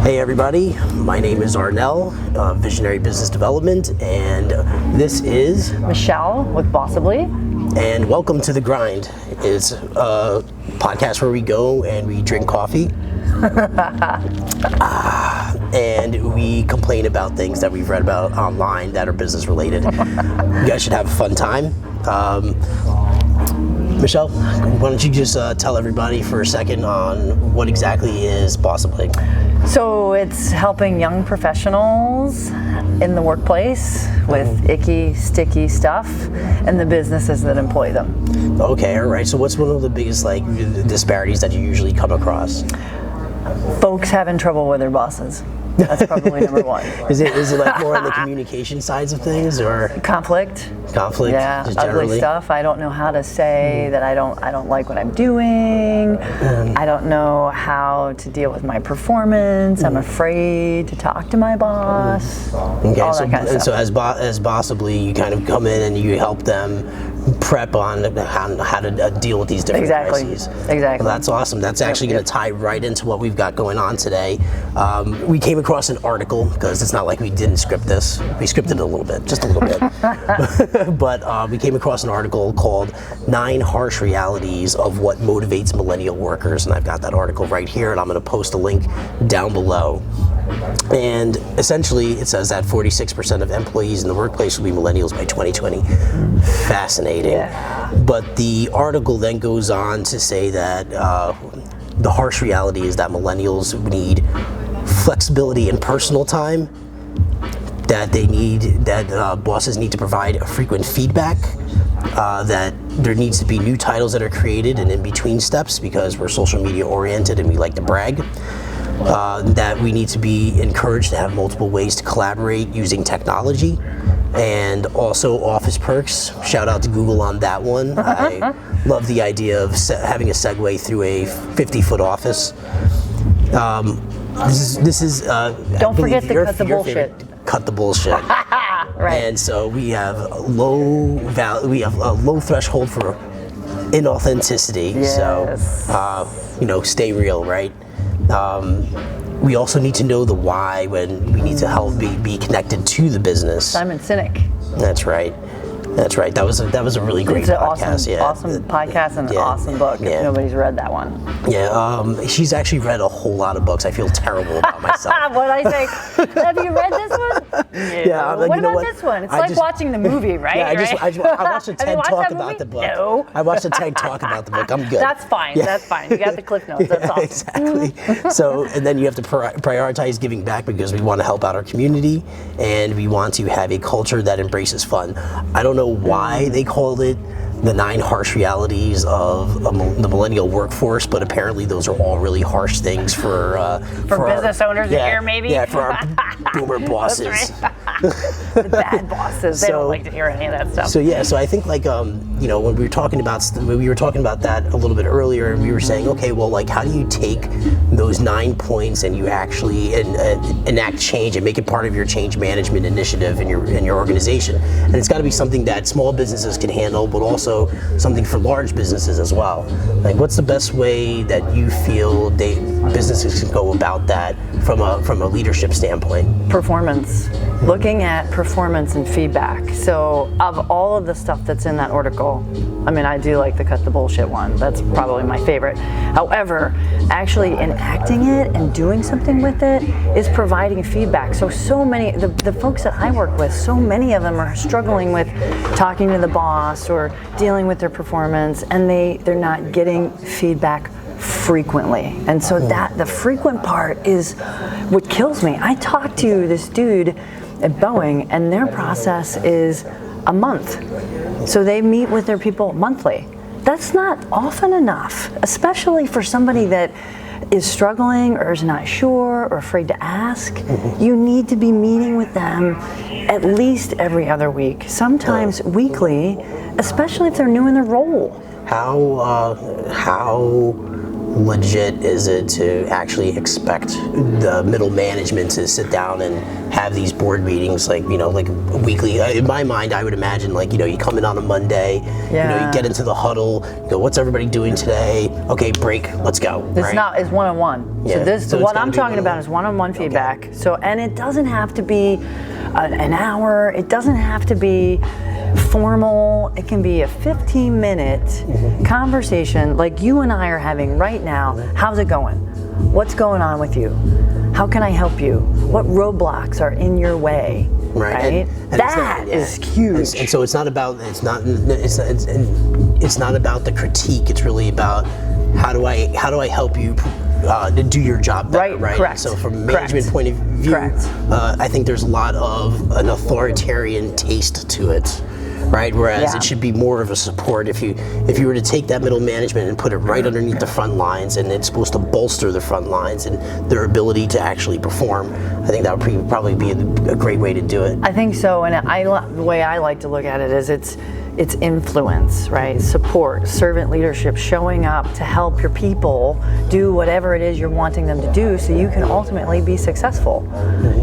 Hey everybody, my name is Arnell, Visionary Business Development, and this is Michelle with Bossibly. And welcome to The Grind. It's a podcast where we go and we drink coffee and we complain about things that we've read about online that are business related. You guys should have a fun time. Michelle, why don't you just tell everybody for a second on what exactly is Bossibly? So it's helping young professionals in the workplace with icky, sticky stuff and the businesses that employ them. Okay, all right. So what's one of the biggest disparities that you usually come across? Folks having trouble with their bosses. That's probably number one. Is it like more on the communication sides of things, or conflict? Yeah, just ugly stuff. I don't know how to say that I don't like what I'm doing. I don't know how to deal with my performance. I'm afraid to talk to my boss. Okay, all that kind of stuff. So as Bossibly, you kind of come in and you help them prep on how to deal with these different crises. Exactly. Well, that's awesome. That's actually going to tie right into what we've got going on today. We came across an article, because it's not like we didn't script this. We scripted it a little bit, just a little bit. But we came across an article called 9 Harsh Realities of What Motivates Millennial Workers, and I've got that article right here, and I'm going to post a link down below. And essentially, it says that 46% of employees in the workplace will be millennials by 2020. Fascinating. Yeah. But the article then goes on to say that the harsh reality is that millennials need flexibility in personal time, that bosses need to provide frequent feedback, that there needs to be new titles that are created and in between steps because we're social media oriented and we like to brag. That we need to be encouraged to have multiple ways to collaborate using technology, and also office perks. Shout out to Google on that one. I love the idea of having a segue through a 50-foot office. This is don't forget to cut the bullshit. Cut the bullshit. Right. And so we have a low threshold for inauthenticity. Yes. So stay real, right? We also need to know the why when we need to help be connected to the business. Simon Sinek. That's right. That was a really great podcast. Awesome podcast and an awesome book. Yeah. If nobody's read that one. Yeah, she's actually read a whole lot of books. I feel terrible about myself. What I say? Have you read this one? Yeah. What about this one? It's like watching the movie, right? Yeah, I watched a TED talk about the book. No. I watched a TED talk about the book. I'm good. That's fine. Yeah. That's fine. You got the cliff notes. That's awesome. Exactly. So, and then you have to prioritize giving back because we want to help out our community and we want to have a culture that embraces fun. I don't know why they called it the 9 harsh realities of the millennial workforce, but apparently those are all really harsh things for business owners to hear, maybe. Yeah, for our boomer bosses. That's right. The bad bosses. They don't like to hear any of that stuff. So I think when we were talking about that a little bit earlier, and we were saying, okay, well, how do you take those 9 points and you actually enact change and make it part of your change management initiative in your organization? And it's got to be something that small businesses can handle, but also something for large businesses as well. What's the best way that you feel businesses can go about that from a leadership standpoint? Performance. Looking at performance and feedback. So of all of the stuff that's in that article, I do like the cut the bullshit one. That's probably my favorite. However, actually enacting it and doing something with it is providing feedback. So many, the folks that I work with, so many of them are struggling with talking to the boss or dealing with their performance, and they're not getting feedback frequently. And so that the frequent part is what kills me. I talked to this dude at Boeing, and their process is a month. So they meet with their people monthly. That's not often enough, especially for somebody that is struggling or is not sure or afraid to ask. You need to be meeting with them at least every other week, sometimes weekly, especially if they're new in their role. How legit is it to actually expect the middle management to sit down and have these board meetings, like, you know, like weekly? In my mind, I would imagine, like, you know, you come in on a Monday, you know, you get into the huddle, you go, what's everybody doing today? Okay, break, let's go. It's one-on-one. Yeah. So what I'm talking about is one-on-one feedback. So, and it doesn't have to be an hour. It doesn't have to be formal. It can be a 15-minute conversation like you and I are having right now. How's it going? What's going on with you? How can I help you? What roadblocks are in your way? Right? And that is huge. And so it's not about it's not about the critique. It's really about how do I help you to do your job better, right? Correct. So from a management point of view, I think there's a lot of an authoritarian taste to it, right? Whereas it should be more of a support. If you were to take that middle management and put it right underneath the front lines, and it's supposed to bolster the front lines and their ability to actually perform, I think that would probably be a great way to do it. I think so, and the way I like to look at it is it's influence, right? Support, servant leadership, showing up to help your people do whatever it is you're wanting them to do so you can ultimately be successful.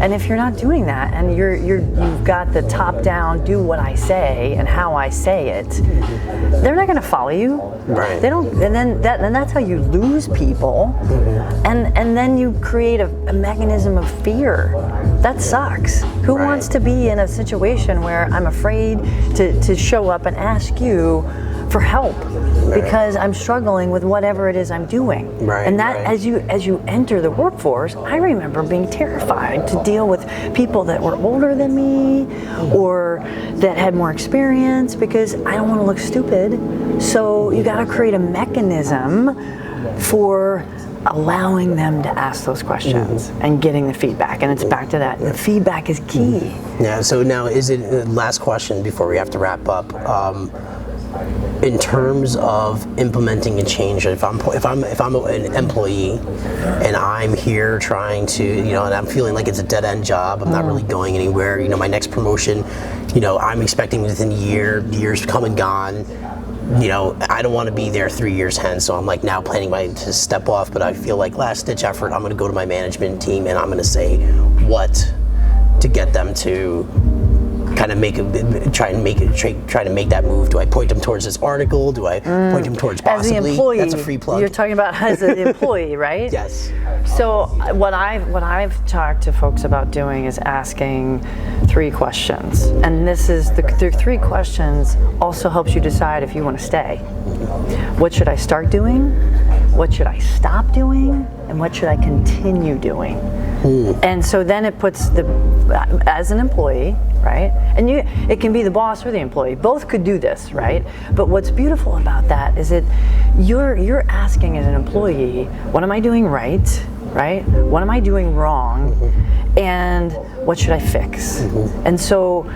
And if you're not doing that and you've got the top down, do what I say and how I say it, they're not gonna follow you. Right. They don't, and that's how you lose people. And then you create a mechanism of fear. That sucks. Who wants to be in a situation where I'm afraid to show up and ask you for help because I'm struggling with whatever it is I'm doing? And that as you enter the workforce, I remember being terrified to deal with people that were older than me or that had more experience because I don't want to look stupid. So you got to create a mechanism for allowing them to ask those questions and getting the feedback. And it's back to that. The feedback is key. Yeah, so now is it, last question before we have to wrap up, in terms of implementing a change, if I'm an employee and I'm here trying to, you know, and I'm feeling like it's a dead end job, I'm not really going anywhere, you know, my next promotion, you know, I'm expecting within a year, years come and gone, you know, I don't want to be there 3 years hence, so I'm like now planning to step off, but I feel like last ditch effort, I'm going to go to my management team and I'm going to say what to get them to kind of try to make that move. Do I point them towards this article? Do I point them towards Bossibly? As the employee, that's a free plug. You're talking about as an employee, right? Yes. So what I've talked to folks about doing is asking 3 questions, and this is the 3 questions also helps you decide if you want to stay. What should I start doing? What should I stop doing? And what should I continue doing? And so then it puts as an employee, right? And it can be the boss or the employee. Both could do this, right? But what's beautiful about that is that you're asking as an employee, what am I doing right? What am I doing wrong? And what should I fix? And so,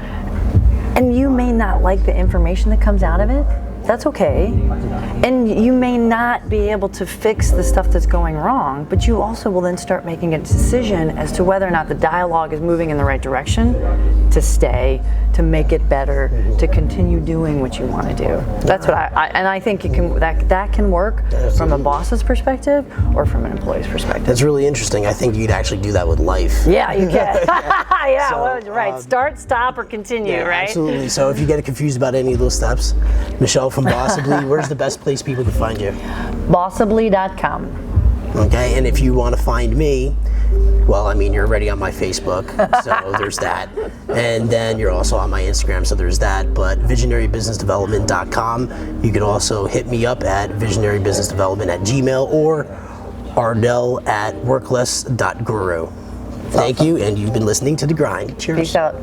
and you may not like the information that comes out of it. That's okay. And you may not be able to fix the stuff that's going wrong, but you also will then start making a decision as to whether or not the dialogue is moving in the right direction, to stay, to make it better, to continue doing what you want to do. That's what I think that can work from a boss's perspective or from an employee's perspective. That's really interesting. I think you'd actually do that with life. Yeah, you can. Right. Start, stop, or continue, right? Absolutely. So if you get confused about any of those steps, Michelle from Bossibly, where's the best place people can find you? Bossibly.com. Okay, and if you want to find me, well, I mean, you're already on my Facebook, so there's that. And then you're also on my Instagram, so there's that. But visionarybusinessdevelopment.com. You can also hit me up at visionarybusinessdevelopment@gmail or ardell@workless.guru. Thank you, and you've been listening to The Grind. Cheers. Peace out.